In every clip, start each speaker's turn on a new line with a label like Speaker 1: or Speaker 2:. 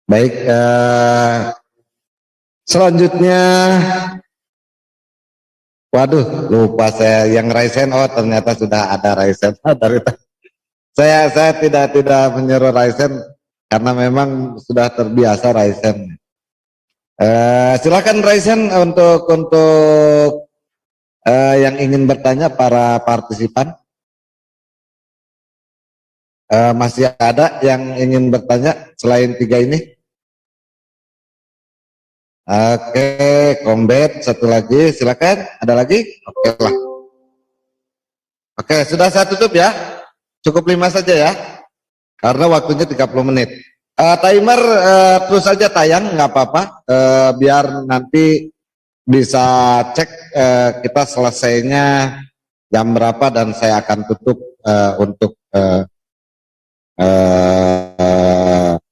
Speaker 1: Baik, selanjutnya, waduh, lupa saya yang Raisen. Oh, ternyata sudah ada Raisen. Dari saya tidak menyuruh Raisen karena memang sudah terbiasa Raisen. Silakan Raisen untuk yang ingin bertanya para partisipan. Masih ada yang ingin bertanya selain tiga ini? Oke, Kombet satu lagi, silakan. Ada lagi? Oke lah. Oke, sudah saya tutup ya. Cukup 5 saja ya. Karena waktunya 30 menit. Timer terus saja tayang, nggak apa-apa. Biar nanti bisa cek kita selesainya jam berapa dan saya akan tutup untuk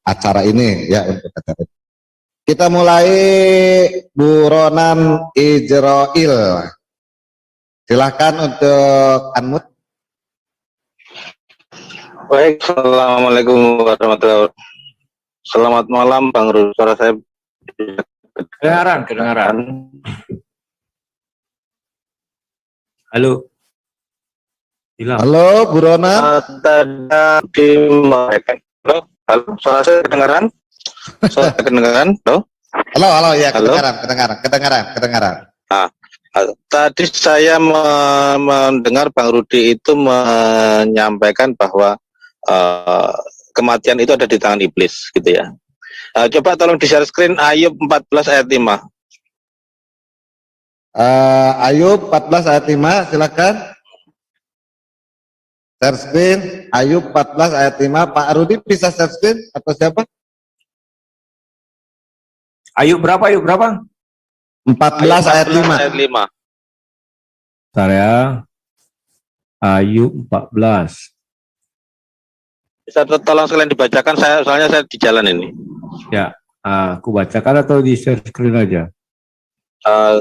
Speaker 1: acara ini ya, untuk acara ini. Kita mulai Bu Ronan Ijroil. Silahkan untuk unmute.
Speaker 2: Baik, Assalamualaikum warahmatullahi wabarakatuh. Selamat malam Bang Rudi. Suara saya
Speaker 3: kedengaran. Halo. Hilang.
Speaker 1: Halo Bu Ronan.
Speaker 2: Halo, suara saya kedengaran? Suara kedengaran?
Speaker 1: Halo, ya,
Speaker 2: halo?
Speaker 1: kedengaran.
Speaker 2: Nah, tadi saya mendengar Bang Rudi itu menyampaikan bahwa kematian itu ada di tangan iblis, gitu ya. Coba tolong di share screen Ayub 14 ayat 5.
Speaker 1: Ayub 14 ayat 5, silakan. Share screen Ayub 14 ayat 5. Pak Rudi bisa share screen atau siapa?
Speaker 3: Ayub berapa?
Speaker 1: 14 ayat 5.
Speaker 2: Ayat 5.
Speaker 3: Bentar ya. Ayub 14.
Speaker 2: Bisa tolong sekalian dibacakan, soalnya saya di jalan ini.
Speaker 3: Ya, aku bacakan atau di share screen aja?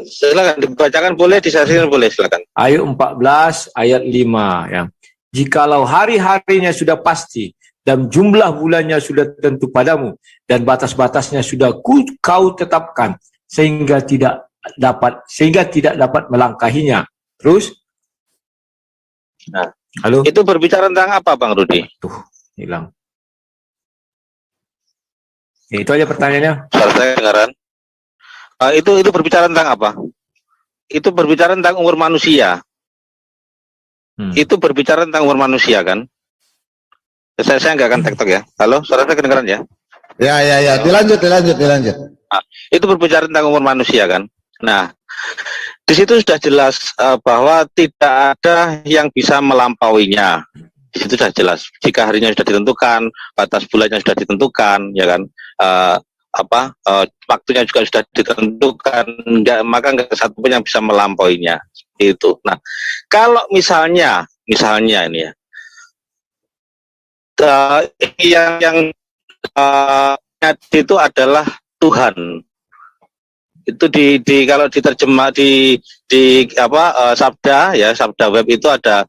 Speaker 2: Silakan dibacakan, boleh di share screen, boleh, silakan.
Speaker 3: Ayub 14 ayat 5 ya. Jikalau hari-harinya sudah pasti dan jumlah bulannya sudah tentu padamu dan batas-batasnya sudah kau tetapkan sehingga tidak dapat melangkahinya. Terus?
Speaker 2: Nah,
Speaker 3: halo.
Speaker 2: Itu berbicara tentang apa, Bang Rudi?
Speaker 3: Tuh, hilang. Ya, itu aja pertanyaannya.
Speaker 2: Suara saya kedengaran. Itu berbicara tentang apa? Itu berbicara tentang umur manusia. Itu berbicara tentang umur manusia kan? Saya nggak akan tektok ya. Halo, suara saya kedengaran ya?
Speaker 1: Ya. Dilanjut.
Speaker 2: Nah, itu berbicara tentang umur manusia kan? Nah, di situ sudah jelas bahwa tidak ada yang bisa melampauinya. Di situ sudah jelas. Jika harinya sudah ditentukan, batas bulannya sudah ditentukan, ya kan? Waktunya juga sudah ditentukan, maka nggak satu pun yang bisa melampauinya. Itu. Nah, kalau misalnya ini ya, yang itu adalah Tuhan. Itu kalau diterjemah di sabda ya, sabda web itu ada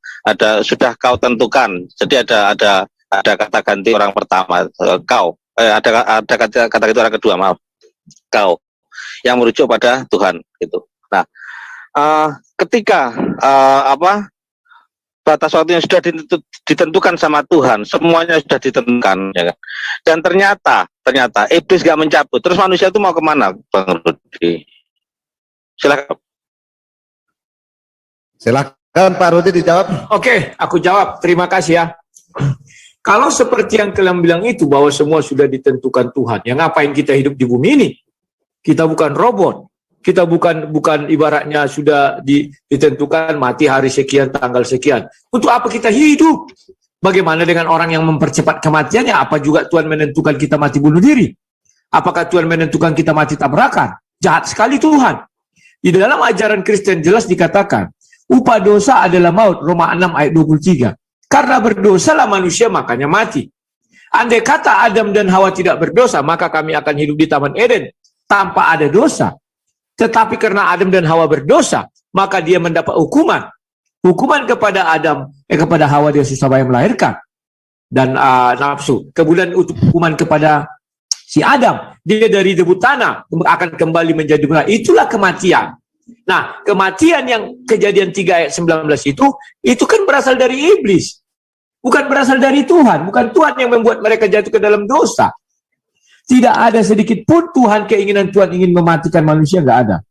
Speaker 2: sudah kau tentukan. Jadi ada kata ganti orang pertama, kau. Ada kata ganti orang kedua, maaf. Kau yang merujuk pada Tuhan gitu. Nah, ketika batas waktu yang sudah ditentukan sama Tuhan, semuanya sudah ditentukan, ya kan? Dan ternyata iblis gak mencabut. Terus manusia itu mau kemana, Bang Rudi?
Speaker 1: Silakan Pak Rudi dijawab.
Speaker 3: Oke, aku jawab. Terima kasih ya. Kalau seperti yang kalian bilang itu, bahwa semua sudah ditentukan Tuhan, ya ngapain kita hidup di bumi ini? Kita bukan robot. Kita bukan ibaratnya sudah ditentukan mati hari sekian, tanggal sekian. Untuk apa kita hidup? Bagaimana dengan orang yang mempercepat kematiannya? Apa juga Tuhan menentukan kita mati bunuh diri? Apakah Tuhan menentukan kita mati tabrakan? Jahat sekali Tuhan. Di dalam ajaran Kristen jelas dikatakan, upah dosa adalah maut, Roma 6 ayat 23. Karena berdosalah manusia, makanya mati. Andai kata Adam dan Hawa tidak berdosa, maka kami akan hidup di Taman Eden tanpa ada dosa. Tetapi karena Adam dan Hawa berdosa, maka dia mendapat hukuman. Hukuman kepada kepada Hawa, dia susah payah melahirkan. Dan nafsu. Kemudian hukuman kepada Si Adam, dia dari debu tanah akan kembali menjadi debu tanah. Itulah kematian. Nah, kematian yang kejadian 3 ayat 19 itu kan berasal dari iblis. Bukan berasal dari Tuhan. Bukan Tuhan yang membuat mereka jatuh ke dalam dosa. Tidak ada sedikit pun keinginan Tuhan ingin mematikan manusia, nggak ada.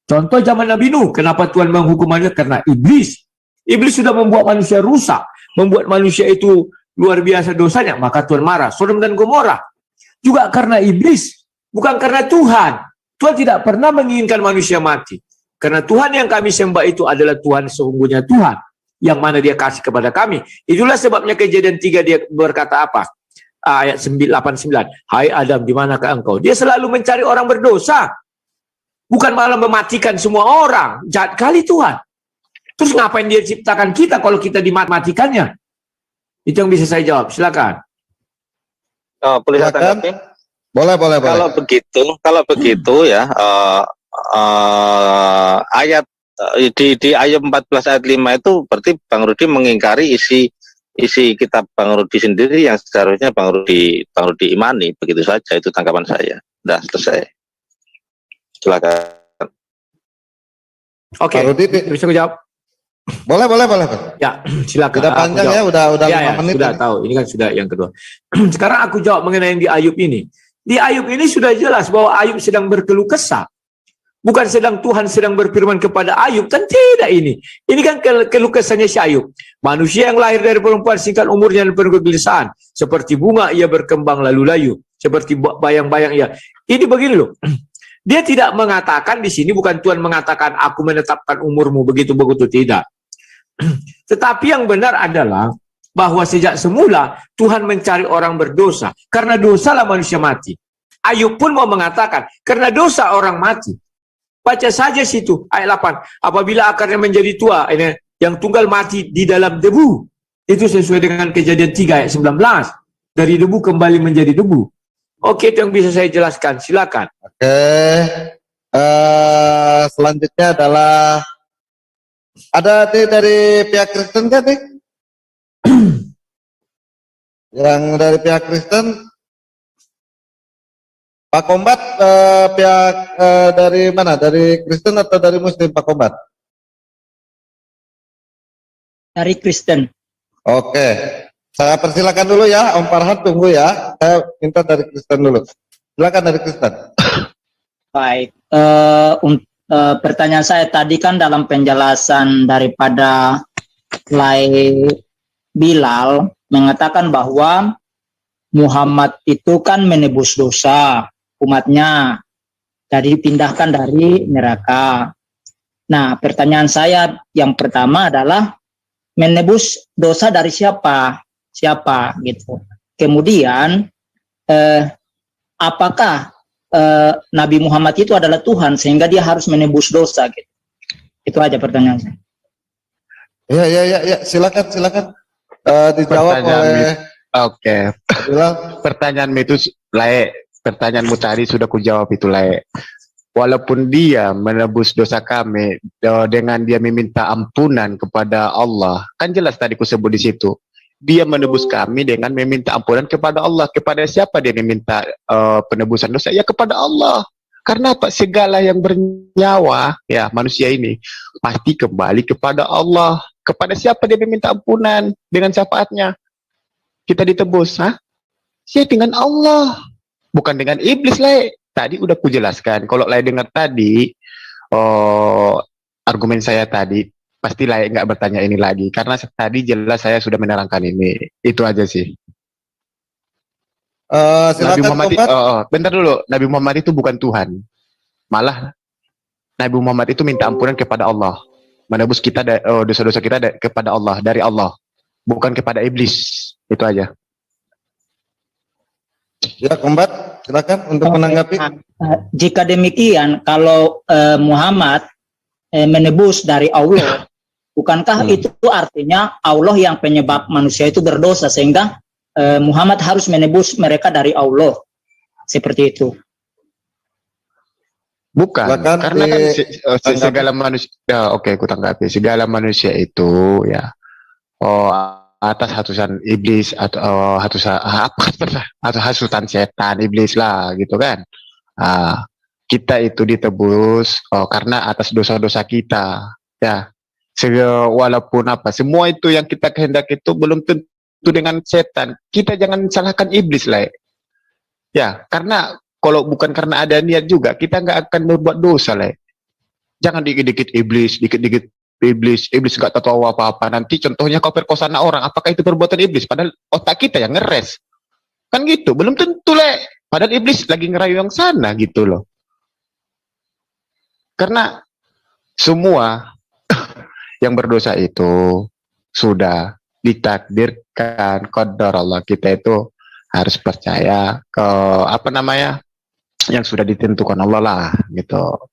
Speaker 3: Contoh zaman Nabi Nuh, kenapa Tuhan menghukum manusia? Karena iblis. Iblis sudah membuat manusia rusak, membuat manusia itu luar biasa dosanya, maka Tuhan marah. Sodom dan Gomora juga karena iblis, bukan karena Tuhan. Tuhan tidak pernah menginginkan manusia mati. Karena Tuhan yang kami sembah itu adalah Tuhan sesungguhnya Tuhan, yang mana dia kasih kepada kami. Itulah sebabnya kejadian 3 dia berkata apa? Ayat 89, hai Adam, di manakah engkau? Dia selalu mencari orang berdosa, bukan malah mematikan semua orang. Jahat kali Tuhan. Terus ngapain dia ciptakan kita kalau kita dimatikannya? Itu yang bisa saya jawab. Silakan.
Speaker 2: Boleh saya tanggapi?
Speaker 1: Boleh.
Speaker 2: Kalau begitu ya, ayat di ayat 14 ayat 5 itu berarti Bang Rudi mengingkari isi kitab Bang Rudi sendiri yang seharusnya Bang Rudi imani. Begitu saja, itu tanggapan saya. Sudah selesai. Silakan.
Speaker 3: Oke.
Speaker 1: Bang Rudi,
Speaker 3: bisa aku jawab?
Speaker 1: boleh.
Speaker 3: Ya, silakan.
Speaker 1: Udah panjang ya, udah 5 menit.
Speaker 3: Sudah tahu. Ini kan sudah yang kedua. Sekarang aku jawab mengenai yang di Ayub ini. Di Ayub ini sudah jelas bahwa Ayub sedang berkeluh kesah. Bukan Tuhan sedang berfirman kepada Ayub, kan tidak ini. Ini kan keluh kesahnya si Ayub. Manusia yang lahir dari perempuan singkat umurnya dan penuh kegelisahan. Seperti bunga ia berkembang lalu layu. Seperti bayang-bayang ia. Ini begini loh. Dia tidak mengatakan di sini, bukan Tuhan mengatakan aku menetapkan umurmu begitu-begitu, tidak. Tetapi yang benar adalah bahwa sejak semula Tuhan mencari orang berdosa. Karena dosalah manusia mati. Ayub pun mau mengatakan, karena dosa orang mati. Baca saja situ, ayat 8. Apabila akarnya menjadi tua, ini yang tunggal mati di dalam debu. Itu sesuai dengan kejadian 3 ayat 19. Dari debu kembali menjadi debu. Oke, itu yang bisa saya jelaskan. Silakan.
Speaker 1: Oke. Selanjutnya adalah ada dari pihak Kristen kan nih? Yang dari pihak Kristen, Pak Kombat, pihak dari mana? Dari Kristen atau dari Muslim, Pak Kombat?
Speaker 4: Dari Kristen.
Speaker 1: Oke, saya persilakan dulu ya, Om Farhan tunggu ya. Saya minta dari Kristen dulu. Silakan dari Kristen.
Speaker 4: Baik. Pertanyaan saya tadi kan dalam penjelasan daripada Lai Bilal mengatakan bahwa Muhammad itu kan menebus dosa umatnya, jadi dipindahkan dari neraka. Nah, pertanyaan saya yang pertama adalah menebus dosa dari siapa gitu. Kemudian apakah Nabi Muhammad itu adalah Tuhan sehingga dia harus menebus dosa gitu. Itu aja pertanyaan saya.
Speaker 1: Ya, silakan dijawab oleh.
Speaker 5: Oke. Pertanyaanmu itu pertanyaanmu tadi sudah kujawab itu Walaupun dia menebus dosa kami dengan dia meminta ampunan kepada Allah, kan jelas tadi ku sebut di situ. Dia menebus kami dengan meminta ampunan kepada Allah. Kepada siapa dia meminta penebusan dosa? Ya kepada Allah. Karena apa? Segala yang bernyawa, ya manusia ini pasti kembali kepada Allah. Kepada siapa dia meminta ampunan? Dengan syafaatnya kita ditebus, ya dengan Allah, bukan dengan iblis. Tadi udah ku jelaskan. Kalau dengar tadi argumen saya tadi, pasti nggak bertanya ini lagi, karena tadi jelas saya sudah menerangkan ini. Itu aja sih. Nabi Muhammad, bentar dulu. Nabi Muhammad itu bukan Tuhan. Malah Nabi Muhammad itu minta ampunan kepada Allah, menebus kita dosa-dosa kita kepada Allah, dari Allah, bukan kepada iblis. Itu aja.
Speaker 1: Ya, Kombat, silakan untuk menanggapi.
Speaker 4: Jika demikian, kalau Muhammad menebus dari Allah, bukankah itu artinya Allah yang penyebab manusia itu berdosa sehingga Muhammad harus menebus mereka dari Allah, seperti itu?
Speaker 5: Bukan, karena kan segala manusia. Ya, oke, aku tanggapi. Segala manusia itu ya atas hasutan iblis atau atau hasutan setan iblis lah gitu kan. Kita itu ditebus karena atas dosa-dosa kita ya. Walaupun semua itu yang kita kehendaki itu belum tentu dengan setan. Kita jangan salahkan iblis lah ya, karena kalau bukan karena ada niat juga kita nggak akan berbuat dosa lah. Jangan dikit-dikit iblis, dikit-dikit iblis nggak tahu apa-apa. Nanti contohnya kau perkosa anak orang, apakah itu perbuatan iblis? Padahal otak kita yang ngeres. Kan gitu, belum tentu le. Padahal iblis lagi ngerayu yang sana gitu loh. Karena semua yang berdosa itu sudah ditakdirkan qadar Allah. Kita itu harus percaya ke yang sudah ditentukan Allah lah gitu.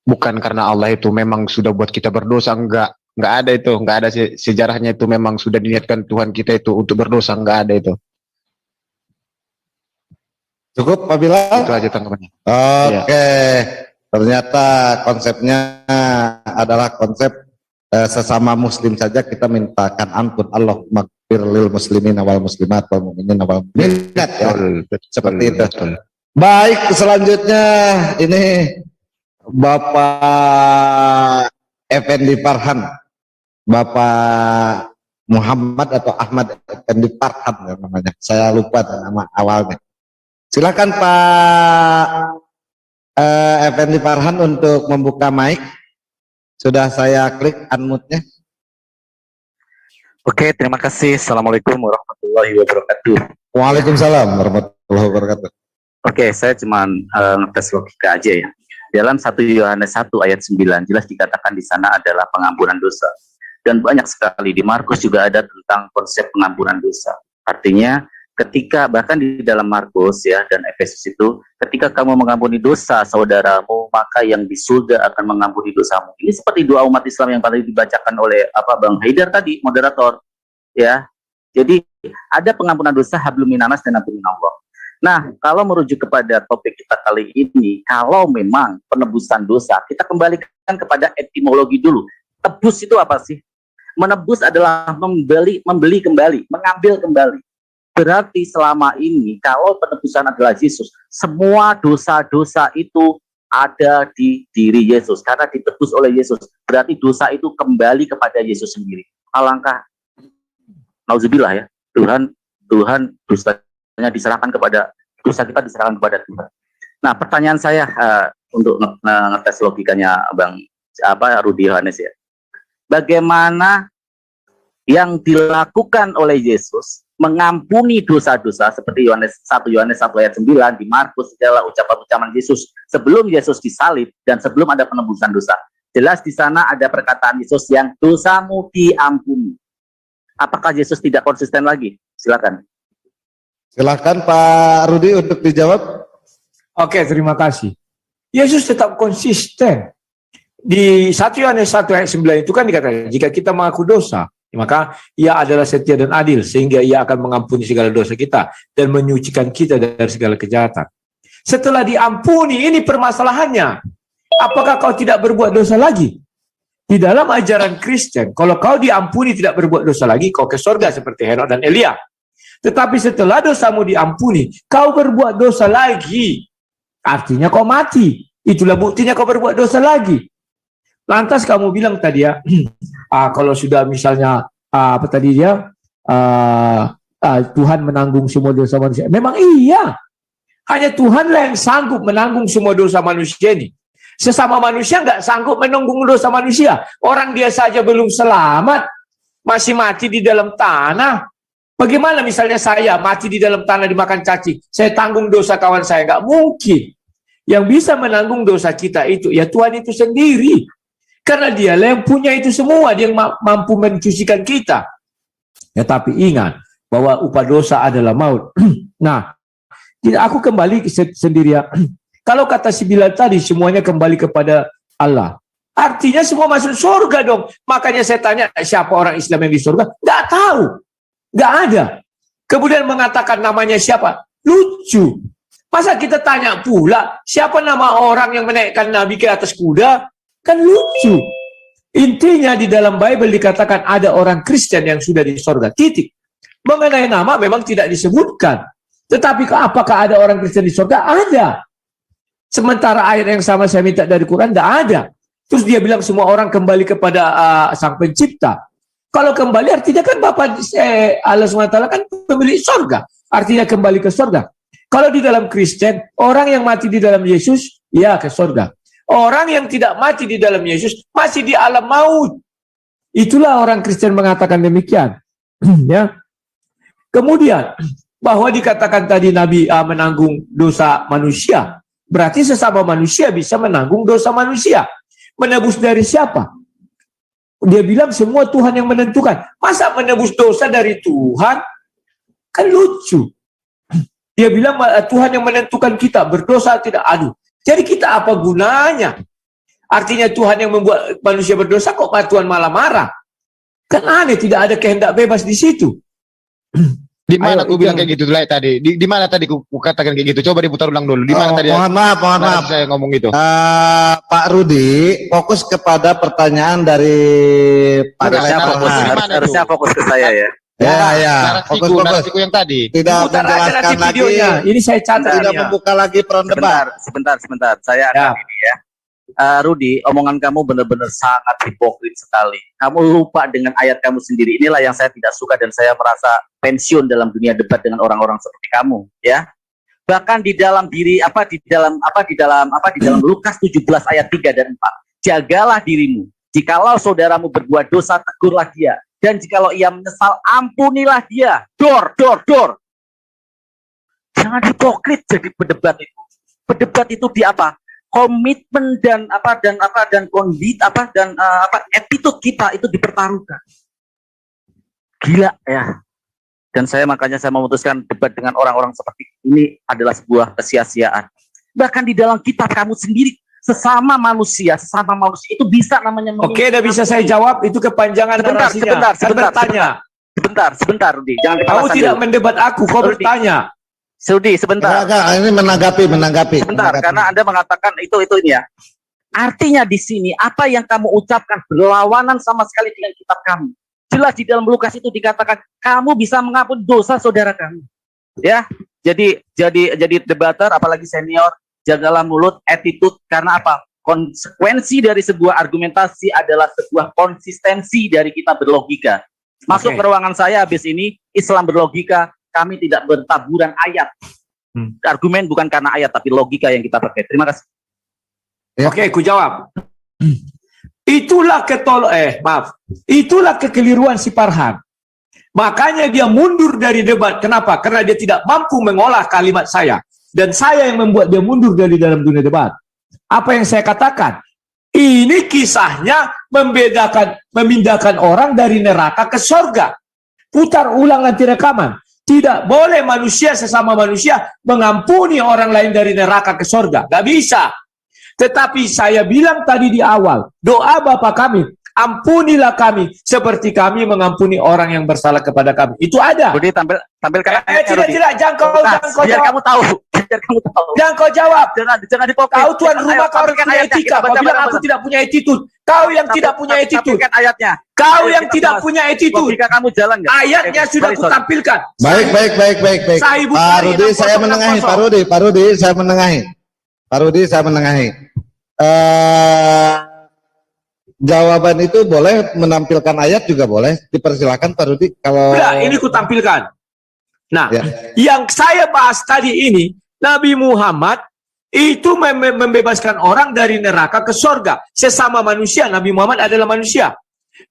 Speaker 5: Bukan karena Allah itu memang sudah buat kita berdosa, enggak ada itu, enggak ada sejarahnya itu memang sudah diniatkan Tuhan kita itu untuk berdosa, enggak ada itu.
Speaker 1: Cukup Pak Bilal?
Speaker 5: Itu aja tanggapannya.
Speaker 1: Oke. Ternyata konsepnya adalah konsep sesama muslim saja kita mintakan ampun. Allah maghfir lil muslimin wal muslimat wal mu'minin wal mu'minat ya. Seperti itu. Baik, selanjutnya ini Bapak Effendi Farhan, Bapak Muhammad atau Ahmad Effendi Farhan ya namanya. Saya lupa nama awalnya. Silakan Pak Effendi Farhan untuk membuka mic. Sudah saya klik unmute-nya.
Speaker 6: Oke, terima kasih. Assalamualaikum warahmatullahi wabarakatuh.
Speaker 1: Waalaikumsalam warahmatullahi wabarakatuh.
Speaker 6: Oke, saya cuma ngetes logika aja ya. Dalam 1 Yohanes 1 ayat 9 jelas dikatakan di sana adalah pengampunan dosa. Dan banyak sekali di Markus juga ada tentang konsep pengampunan dosa. Artinya ketika bahkan di dalam Markus ya dan Efesus itu, ketika kamu mengampuni dosa saudaramu, maka yang di surga akan mengampuni dosamu. Ini seperti doa umat Islam yang tadi dibacakan oleh Bang Haidar tadi, moderator. Ya, jadi ada pengampunan dosa hablum minanas dan hablum minallah. Nah, kalau merujuk kepada topik kita kali ini, kalau memang penebusan dosa, kita kembalikan kepada etimologi dulu. Tebus itu apa sih? Menebus adalah membeli kembali, mengambil kembali. Berarti selama ini, kalau penebusan adalah Yesus, semua dosa-dosa itu ada di diri Yesus. Karena ditebus oleh Yesus, berarti dosa itu kembali kepada Yesus sendiri. Alangkah, nauzubillah ya, Tuhan dosanya diserahkan kepada, dosa kita diserahkan kepada Tuhan. Nah, pertanyaan saya untuk ngetes logikanya Bang Rudi Yohanes ya. Bagaimana yang dilakukan oleh Yesus mengampuni dosa-dosa seperti 1 Yohanes 1 ayat 9 di Markus adalah ucapan-ucapan Yesus sebelum Yesus disalib dan sebelum ada penebusan dosa. Jelas di sana ada perkataan Yesus yang dosamu diampuni. Apakah Yesus tidak konsisten lagi? Silakan.
Speaker 1: Silakan Pak Rudi untuk dijawab.
Speaker 3: Oke, terima kasih. Yesus tetap konsisten. Di 1 Yohanes 1 ayat 9 itu kan dikatakan, jika kita mengaku dosa, maka ia adalah setia dan adil, sehingga ia akan mengampuni segala dosa kita dan menyucikan kita dari segala kejahatan. Setelah diampuni, ini permasalahannya. Apakah kau tidak berbuat dosa lagi? Di dalam ajaran Kristen, kalau kau diampuni tidak berbuat dosa lagi, kau ke surga seperti Henok dan Elia. Tetapi setelah dosamu diampuni, kau berbuat dosa lagi. Artinya kau mati. Itulah buktinya kau berbuat dosa lagi. Lantas kamu bilang tadi ya, kalau sudah misalnya Tuhan menanggung semua dosa manusia. Memang iya. Hanya Tuhanlah yang sanggup menanggung semua dosa manusia ini. Sesama manusia nggak sanggup menanggung dosa manusia. Orang dia saja belum selamat, masih mati di dalam tanah. Bagaimana misalnya saya mati di dalam tanah dimakan cacing, saya tanggung dosa kawan saya? Nggak mungkin. Yang bisa menanggung dosa kita itu ya Tuhan itu sendiri. Karena dialah yang punya itu semua, dia yang mampu mencucikan kita. Ya tapi ingat bahwa upah dosa adalah maut. Nah, tidak, aku kembali sendirian. Kalau kata si Bilal tadi semuanya kembali kepada Allah. Artinya semua masuk surga dong. Makanya saya tanya siapa orang Islam yang di surga? Nggak tahu. Nggak ada. Kemudian mengatakan namanya siapa? Lucu. Masa kita tanya pula siapa nama orang yang menaikkan Nabi ke atas kuda? Kan lucu. Intinya di dalam Bible dikatakan ada orang Kristen yang sudah di sorga. Titik. Mengenai nama memang tidak disebutkan. Tetapi apakah ada orang Kristen di sorga? Ada. Sementara ayat yang sama saya minta dari Quran tidak ada. Terus dia bilang semua orang kembali kepada Sang Pencipta. Kalau kembali artinya kan Bapa Allah SWT kan pemilik sorga. Artinya kembali ke sorga. Kalau di dalam Kristen, orang yang mati di dalam Yesus, ya ke sorga. Orang yang tidak mati di dalam Yesus masih di alam maut. Itulah orang Kristen mengatakan demikian. Ya. Kemudian bahwa dikatakan tadi Nabi menanggung dosa manusia, berarti sesama manusia bisa menanggung dosa manusia. Menebus dari siapa? Dia bilang semua Tuhan yang menentukan. Masa menebus dosa dari Tuhan? Kan lucu. Dia bilang Tuhan yang menentukan kita berdosa tidak. Aduh. Jadi kita apa gunanya? Artinya Tuhan yang membuat manusia berdosa, kok Tuhan malah marah? Kan aneh, tidak ada kehendak bebas di situ.
Speaker 5: Di mana aku bilang kayak gitu tadi? Di mana tadi aku katakan kayak gitu? Coba diputar ulang dulu. Di mana tadi?
Speaker 1: Mohon maaf.
Speaker 5: Saya ngomong gitu.
Speaker 1: Pak Rudi, fokus kepada pertanyaan dari Pak
Speaker 6: Harusnya fokus ke saya ya.
Speaker 1: Ya.
Speaker 5: Narasiku yang tadi.
Speaker 1: Tidak menjelaskan lagi.
Speaker 3: Ini saya catat.
Speaker 1: Tidak membuka lagi peron debat.
Speaker 6: Sebentar. Saya akan ini ya. Rudi, omongan kamu benar-benar sangat hipokrit sekali. Kamu lupa dengan ayat kamu sendiri. Inilah yang saya tidak suka dan saya merasa pensiun dalam dunia debat dengan orang-orang seperti kamu, ya. Bahkan di dalam Lukas 17 ayat 3 dan 4. Jagalah dirimu. Jikalau saudaramu berbuat dosa, tegurlah dia. Dan jikalau ia menyesal, ampunilah dia. Dor. Jangan hipokrit jadi berdebat itu. Berdebat itu di apa? Komitmen dan attitude kita itu dipertaruhkan. Gila ya. Dan makanya saya memutuskan debat dengan orang-orang seperti ini adalah sebuah kesia-siaan. Bahkan di dalam kitab kamu sendiri, sesama manusia itu bisa namanya.
Speaker 3: Oke, udah bisa saya jawab, itu kepanjangan narasinya.
Speaker 6: Sebentar, Rudi. Jangan
Speaker 3: kamu tidak mendebat aku, kau bertanya.
Speaker 6: Rudi, sebentar.
Speaker 1: Ini menanggapi.
Speaker 6: Sebentar, karena Anda mengatakan itu ini ya. Artinya di sini apa yang kamu ucapkan berlawanan sama sekali dengan kitab kamu. Jelas di dalam Lukas itu dikatakan kamu bisa mengampuni dosa saudara kamu. Ya. Jadi debater apalagi senior, jagalah mulut, attitude, karena apa? Konsekuensi dari sebuah argumentasi adalah sebuah konsistensi dari kita berlogika. Masuk ke ruangan saya habis ini, Islam berlogika, kami tidak bertaburan ayat. Argumen bukan karena ayat, tapi logika yang kita pakai. Terima kasih.
Speaker 3: Oke, ku jawab. Itulah itulah kekeliruan si Farhan. Makanya dia mundur dari debat. Kenapa? Karena dia tidak mampu mengolah kalimat saya. Dan saya yang membuat dia mundur dari dalam dunia debat. Apa yang saya katakan? Ini kisahnya memindahkan orang dari neraka ke surga. Putar ulang nanti rekaman. Tidak boleh manusia sesama manusia mengampuni orang lain dari neraka ke surga. Gak bisa. Tetapi saya bilang tadi di awal, doa Bapa kami, ampunilah kami seperti kami mengampuni orang yang bersalah kepada kami. Itu ada.
Speaker 6: Rudi, tampilkan.
Speaker 3: Tidak, jangan kau
Speaker 6: biar
Speaker 3: jawab.
Speaker 6: Kamu tahu.
Speaker 3: Jangan kau jawab.
Speaker 6: Jangan dipotong.
Speaker 3: Kau tuan rumah, kau harus punya etika. Kau bilang aku tidak punya attitude. Kau yang tidak punya attitude.
Speaker 6: Ayatnya.
Speaker 3: Kau yang tidak punya attitude.
Speaker 6: Jika kamu jalan nggak?
Speaker 3: Ayatnya sudah kutampilkan.
Speaker 1: Baik. Pak Rudi, saya menengahi. Pak Rudi, saya menengahi. Jawaban itu boleh, menampilkan ayat juga boleh, dipersilakan Pak Rudi. Kalau
Speaker 3: ini kutampilkan. Nah, yang saya bahas tadi ini, Nabi Muhammad itu membebaskan orang dari neraka ke surga. Sesama manusia, Nabi Muhammad adalah manusia.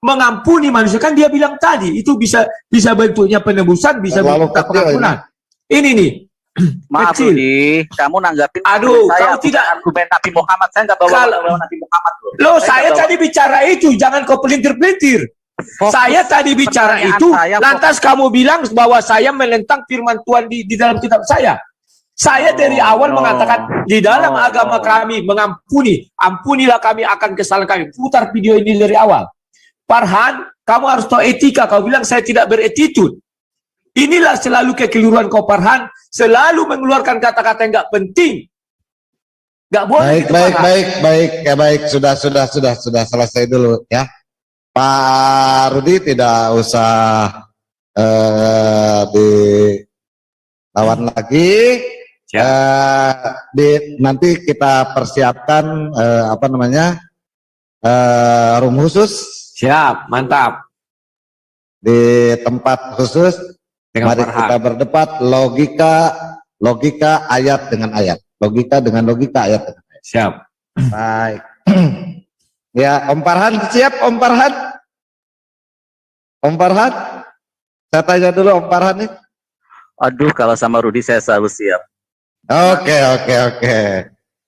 Speaker 3: Mengampuni manusia, kan dia bilang tadi, itu bisa bentuknya penebusan, bisa bentuknya pengampunan. Ini nih.
Speaker 6: Maaf Rudi, kamu nanggapin
Speaker 3: saya
Speaker 6: kau tidak argumen Nabi Muhammad, saya nggak bawa Nabi Muhammad
Speaker 3: loh. Saya tadi bicara itu, jangan kau pelintir-pelintir. Saya tadi bicara itu, lantas kamu bilang bahwa saya menentang firman Tuhan di dalam kitab saya. Saya dari awal mengatakan di dalam agama kami mengampuni, ampunilah kami akan kesalahan kami. Putar video ini dari awal. Farhan, kamu harus tahu etika. Kau bilang saya tidak beretitude. Inilah selalu kekeliruan kau Farhan, selalu mengeluarkan kata-kata yang nggak penting. Nggak boleh
Speaker 1: Baik,
Speaker 3: gitu,
Speaker 1: baik,
Speaker 3: Pak.
Speaker 1: baik, baik, ya baik, sudah selesai dulu ya. Pak Rudi tidak usah dilawan lagi. Nanti kita persiapkan room khusus
Speaker 3: Siap, mantap.
Speaker 1: di tempat khusus.
Speaker 3: Dengan
Speaker 1: Mari
Speaker 3: Farhan.
Speaker 1: kita berdebat logika ayat dengan ayat, logika dengan logika ayat dengan ayat.
Speaker 3: Siap.
Speaker 1: Baik. Ya, Om Farhan siap, Om Farhan? Om Farhan? Saya tanya dulu Om Farhan nih.
Speaker 6: Aduh, kalau sama Rudi saya selalu siap.
Speaker 1: Oke.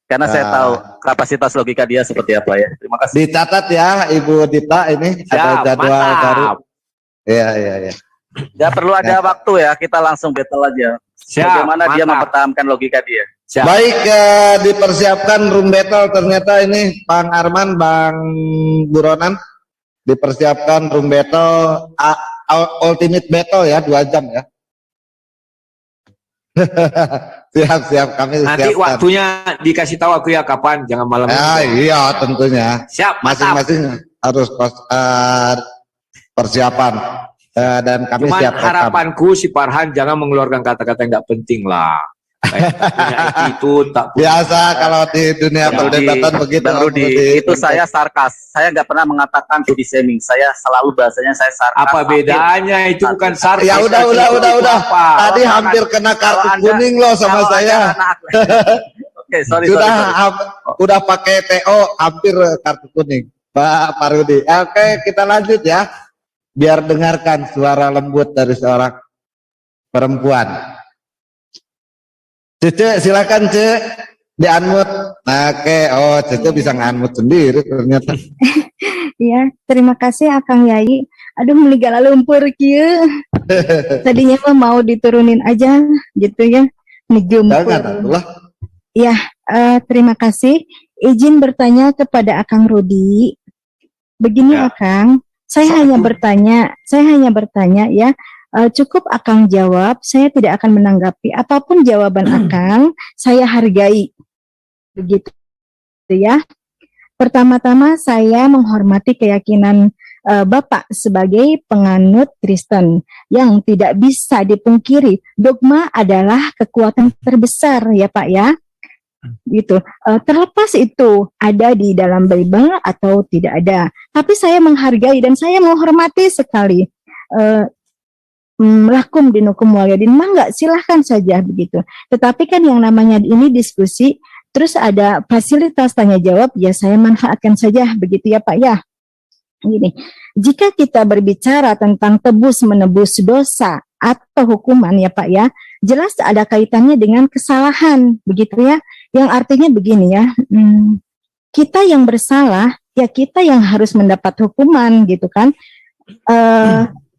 Speaker 6: Karena saya tahu kapasitas logika dia seperti apa ya. Terima kasih.
Speaker 1: Dicatat ya Ibu Dita, ini
Speaker 3: Siap,
Speaker 1: ada jadwal
Speaker 3: mantap.
Speaker 1: baru. Iya.
Speaker 6: Ya perlu ada waktu ya, kita langsung battle aja.
Speaker 3: Siap,
Speaker 6: Bagaimana dia
Speaker 3: mantap.
Speaker 6: mempertahankan logika dia.
Speaker 3: Siap.
Speaker 1: Baik, dipersiapkan room battle. Ternyata ini Bang Arman, Bang Buronan, dipersiapkan room battle, ultimate battle ya, 2 jam ya. Siap, kami
Speaker 3: Nanti
Speaker 1: siapkan.
Speaker 3: waktunya dikasih tahu aku ya kapan, jangan malam ini.
Speaker 1: Iya, tentunya.
Speaker 3: Siap, mantap.
Speaker 1: Masing-masing harus persiapan. Dan kami
Speaker 3: Cuman
Speaker 1: siap rekam.
Speaker 3: harapanku si Farhan jangan mengeluarkan kata-kata yang nggak penting lah. Kayak itu tak
Speaker 1: Biasa kalau di dunia
Speaker 6: Bang
Speaker 1: perdebatan
Speaker 6: Rudi,
Speaker 1: begitu.
Speaker 6: Bang Rudi, itu saya sarkas. Saya nggak pernah mengatakan body shaming. Saya selalu bahasanya saya sarkas.
Speaker 3: apa bedanya itu bukan sarkas.
Speaker 1: Ya udah.
Speaker 3: Itu apa?
Speaker 1: Tadi
Speaker 6: Kalau
Speaker 1: hampir kena kartu
Speaker 6: kalau Anda-
Speaker 1: kuning loh sama
Speaker 6: Kalau
Speaker 1: saya.
Speaker 6: Anda anak- Oke, sorry.
Speaker 1: Udah pakai TO hampir kartu kuning. Pak Rudi. Oke, kita lanjut ya. Biar dengarkan suara lembut dari seorang perempuan. Cece, silakan Ce, di-unmute. Nah, oke, Cece bisa nge-unmute sendiri ternyata.
Speaker 7: Ya, terima kasih Akang Yai. Aduh, meninggal lumpur kieu. Tadinya mah mau diturunin aja gitu ya.
Speaker 1: Jangan,
Speaker 7: Ngejemput.
Speaker 1: atulah.
Speaker 7: Ya, terima kasih. Izin bertanya kepada Akang Rudi. Begini
Speaker 3: Ya.
Speaker 7: Akang, saya hanya bertanya ya. Cukup Akang jawab, saya tidak akan menanggapi apapun jawaban Akang, saya hargai. Begitu ya. Pertama-tama saya menghormati keyakinan Bapak sebagai penganut Kristen yang tidak bisa dipungkiri. Dogma adalah kekuatan terbesar ya Pak ya. Gitu. Terlepas itu ada di dalam Bible atau tidak ada. Tapi saya menghargai dan saya menghormati sekali. Lakum dinukum waliyadin, mangga silahkan saja begitu. Tetapi kan yang namanya ini diskusi, terus ada fasilitas tanya jawab, ya saya manfaatkan saja begitu ya Pak ya. Gini, jika kita berbicara tentang tebus menebus dosa atau hukuman ya Pak ya, jelas ada kaitannya dengan kesalahan begitu ya. Yang artinya begini ya, kita yang bersalah ya kita yang harus mendapat hukuman gitu kan.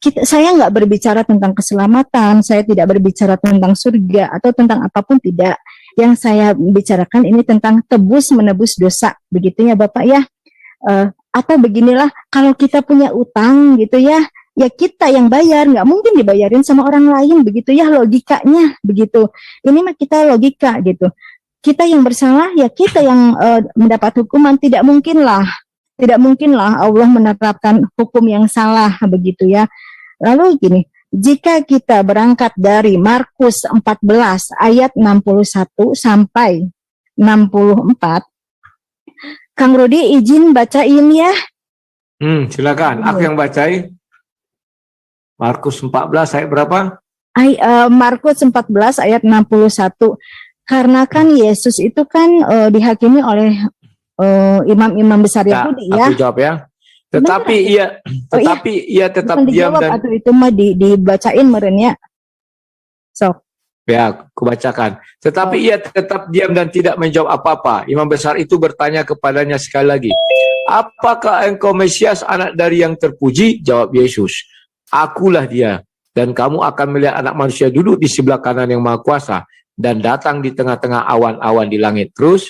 Speaker 7: Saya nggak berbicara tentang keselamatan, saya tidak berbicara tentang surga atau tentang apapun, tidak. Yang saya bicarakan ini tentang tebus menebus dosa, begitu ya Bapak ya. Atau beginilah, kalau kita punya utang gitu ya, ya kita yang bayar, nggak mungkin dibayarin sama orang lain, begitu ya logikanya, begitu. Ini mah kita logika gitu. Kita yang bersalah, ya kita yang mendapat hukuman, tidak mungkinlah Allah menerapkan hukum yang salah, begitu ya. Lalu gini, jika kita berangkat dari Markus 14 ayat 61 sampai 64, Kang Rudi izin bacain ya.
Speaker 3: Silakan, aku yang bacain. Markus 14 ayat berapa?
Speaker 7: Markus 14 ayat 61. Karena kan Yesus itu kan dihakimi oleh imam-imam besar Yahudi ya.
Speaker 3: Aku jawab ya. Tetapi ia tetap diam dan
Speaker 7: atau itu mah dibacain merenya. Sok.
Speaker 3: ya, aku bacakan. Tetapi ia tetap diam dan tidak menjawab apa-apa. Imam besar itu bertanya kepadanya sekali lagi, "Apakah engkau Mesias, anak dari yang terpuji?" Jawab Yesus, "Akulah dia. Dan kamu akan melihat anak manusia duduk di sebelah kanan yang maha kuasa dan datang di tengah-tengah awan-awan di langit." Terus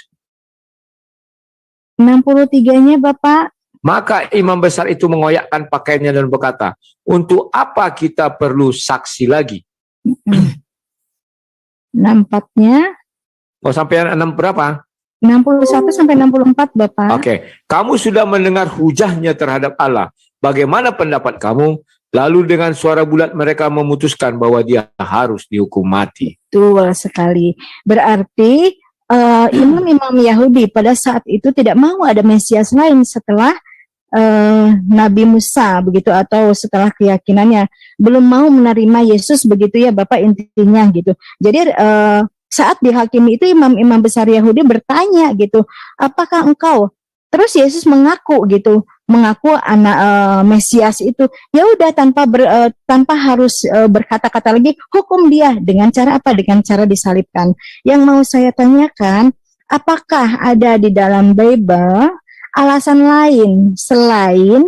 Speaker 7: 63-nya Bapak.
Speaker 3: maka imam besar itu mengoyakkan pakaiannya dan berkata, "Untuk apa kita perlu saksi lagi?"
Speaker 7: 64-nya.
Speaker 3: Oh, sampai 6 berapa?
Speaker 7: 61 sampai 64 Bapak.
Speaker 3: Oke, kamu sudah mendengar hujahnya terhadap Allah. Bagaimana pendapat kamu? Lalu dengan suara bulat mereka memutuskan bahwa dia harus dihukum mati.
Speaker 7: Betul sekali. Berarti imam-imam Yahudi pada saat itu tidak mau ada Mesias lain setelah Nabi Musa begitu, atau setelah keyakinannya belum mau menerima Yesus begitu ya Bapak, intinya gitu. Jadi saat dihakimi itu imam-imam besar Yahudi bertanya gitu, apakah engkau? Terus Yesus mengaku gitu, mengaku anak Mesias itu. Ya udah tanpa harus berkata-kata lagi, hukum dia dengan cara apa? Dengan cara disalibkan. Yang mau saya tanyakan, apakah ada di dalam Bible alasan lain selain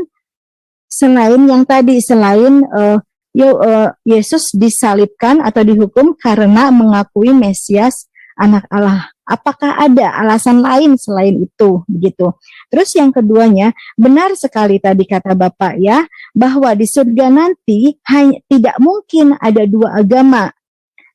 Speaker 7: yang tadi, selain Yesus disalibkan atau dihukum karena mengakui Mesias anak Allah? Apakah ada alasan lain selain itu begitu? Terus yang keduanya, benar sekali tadi kata Bapak ya, bahwa di surga nanti tidak mungkin ada dua agama.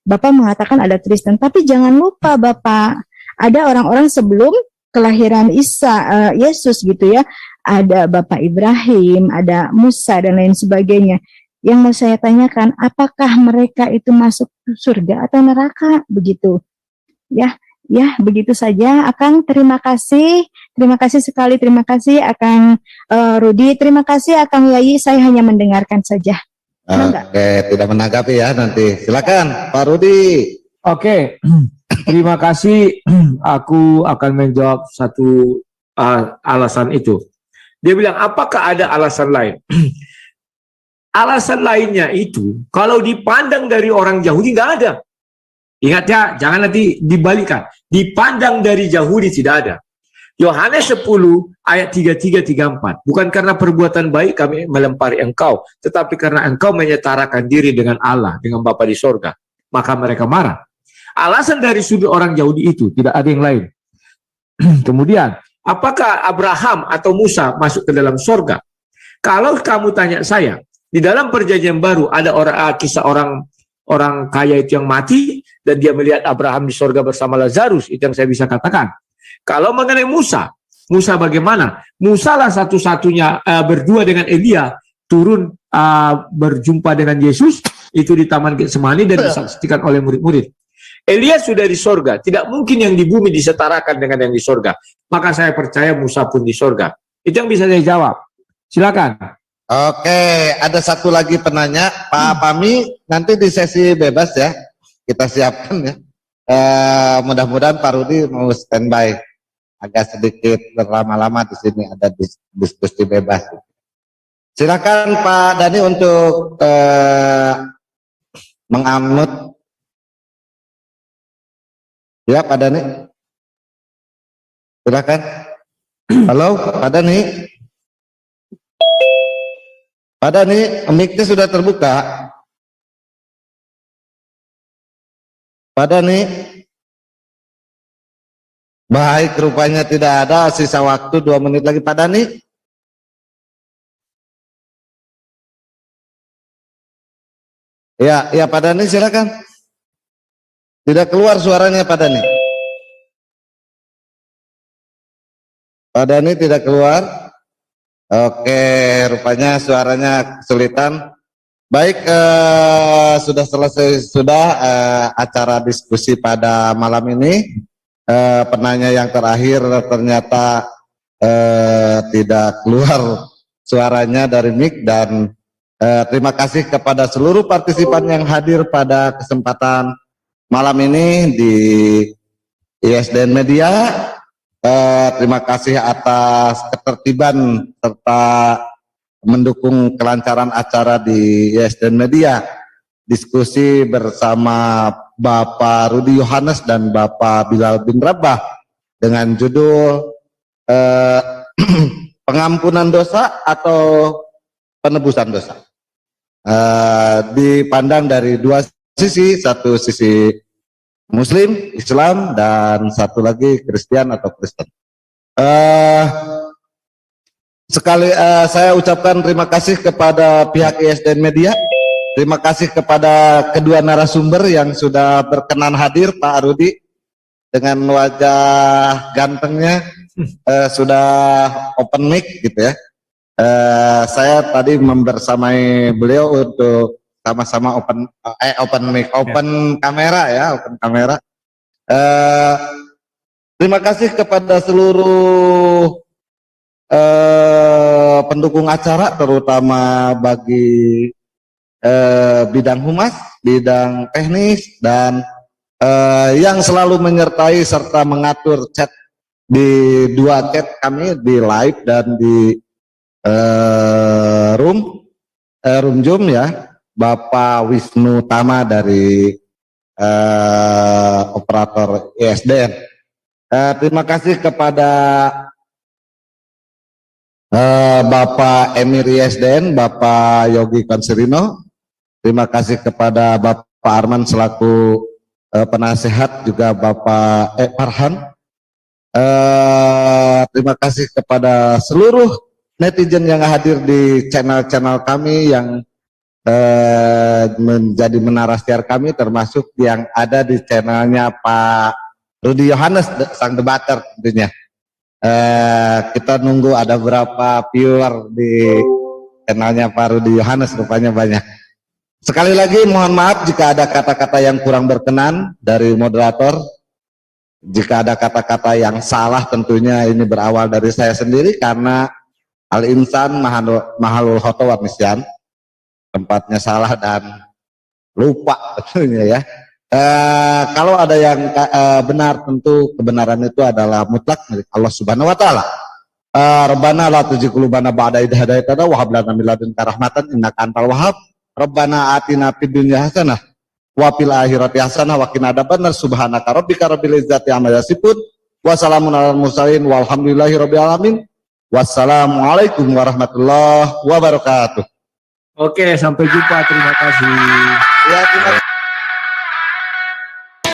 Speaker 7: Bapak mengatakan ada Kristen, tapi jangan lupa Bapak, ada orang-orang sebelum kelahiran Yesus gitu ya, ada Bapak Ibrahim, ada Musa dan lain sebagainya. Yang mau saya tanyakan, apakah mereka itu masuk surga atau neraka begitu? Ya, begitu saja. Akang, terima kasih sekali, terima kasih Akang Rudi, terima kasih Akang Yayi. Saya hanya mendengarkan saja.
Speaker 1: Oke, tidak menanggapi ya nanti. Silakan Pak Rudi.
Speaker 3: Oke, terima kasih. Aku akan menjawab satu alasan itu. Dia bilang, apakah ada alasan lain? Alasan lainnya itu, kalau dipandang dari orang Yahudi nggak ada. Ingat ya, jangan nanti dibalikan. Dipandang dari Yahudi tidak ada. Yohanes 10 ayat 33-34. Bukan karena perbuatan baik kami melempari engkau, tetapi karena engkau menyetarakan diri dengan Allah, dengan Bapa di sorga. Maka mereka marah. Alasan dari sudut orang Yahudi itu tidak ada yang lain. Kemudian, apakah Abraham atau Musa masuk ke dalam sorga? Kalau kamu tanya saya, di dalam perjanjian baru ada kisah orang kaya itu yang mati dan dia melihat Abraham di sorga bersama Lazarus. Itu yang saya bisa katakan. Kalau mengenai Musa bagaimana? Musa lah satu-satunya berdua dengan Elia turun berjumpa dengan Yesus itu di Taman Getsemani dan disaksikan oleh murid-murid. Elia sudah di sorga, tidak mungkin yang di bumi disetarakan dengan yang di sorga. Maka saya percaya Musa pun di sorga. Itu yang bisa saya jawab. Silakan.
Speaker 1: Oke, ada satu lagi penanya, Pak Pami, nanti di sesi bebas ya, kita siapkan ya. Mudah-mudahan Pak Rudi mau standby, agak sedikit berlama-lama di sini, ada diskusi bebas. Silakan Pak Dani untuk mengamut. Ya Pak Dani, silakan. Halo Pak Dani. Pak Dani, mic-nya sudah terbuka. Pak Dani. Baik, rupanya tidak ada. Sisa waktu 2 menit lagi Pak Dani. Ya Pak Dani silakan. Tidak keluar suaranya Pak Dani. Pak Dani tidak keluar. Oke, rupanya suaranya kesulitan. Baik, sudah selesai acara diskusi pada malam ini. Penanya yang terakhir ternyata tidak keluar suaranya dari mic, dan terima kasih kepada seluruh partisipan yang hadir pada kesempatan malam ini di ISDN Media. Terima kasih atas ketertiban serta mendukung kelancaran acara di ISDN Media. Diskusi bersama Bapak Rudi Yohanes dan Bapak Bilal bin Rabah dengan judul pengampunan dosa atau penebusan dosa. Dipandang dari dua sisi, satu sisi Muslim, Islam, dan satu lagi Kristen atau Kristen. Saya ucapkan terima kasih kepada pihak ISDN Media. Terima kasih kepada kedua narasumber yang sudah berkenan hadir, Pak Rudi dengan wajah gantengnya sudah open mic gitu ya. Saya tadi membersamai beliau untuk sama-sama open mic, open kamera ya, open kamera. Terima kasih kepada seluruh pendukung acara, terutama bagi bidang humas, bidang teknis, dan yang selalu menyertai serta mengatur chat di dua chat kami, di live dan di room Zoom ya, Bapak Wisnu Tama dari operator ISDN. Terima kasih kepada Bapak Emir ISDN, Bapak Yogi Konserino. Terima kasih kepada Bapak Arman selaku penasehat, juga Bapak Farhan. Terima kasih kepada seluruh netizen yang hadir di channel-channel kami yang menjadi menara siar kami, termasuk yang ada di channelnya Pak Rudi Yohanes, sang debater tentunya. Kita nunggu ada berapa viewer di channelnya Pak Rudi Yohanes, rupanya banyak. Sekali lagi mohon maaf jika ada kata-kata yang kurang berkenan dari moderator. Jika ada kata-kata yang salah, tentunya ini berawal dari saya sendiri, karena al-insan mahalul khoto wa nisyan, tempatnya salah dan lupa tentunya ya. Kalau ada yang benar, tentu kebenaran itu adalah mutlak milik Allah Subhanahu wa taala. Rabbana la tuzigh qulubana ba'da idh hadaitana wa hab lana min ladunka rahmatan innaka antal wahhab. Rabbana atina fid dunya hasanah wa fil akhirati hasanah wa qina adzabannar. Subhanaka rabbika rabbil izzati amma yasifun wa salamun alal mursalin walhamdulillahi rabbil alamin. Wassalamualaikum warahmatullahi wabarakatuh.
Speaker 3: Oke, sampai jumpa. Terima kasih.
Speaker 1: Ya, terima kasih.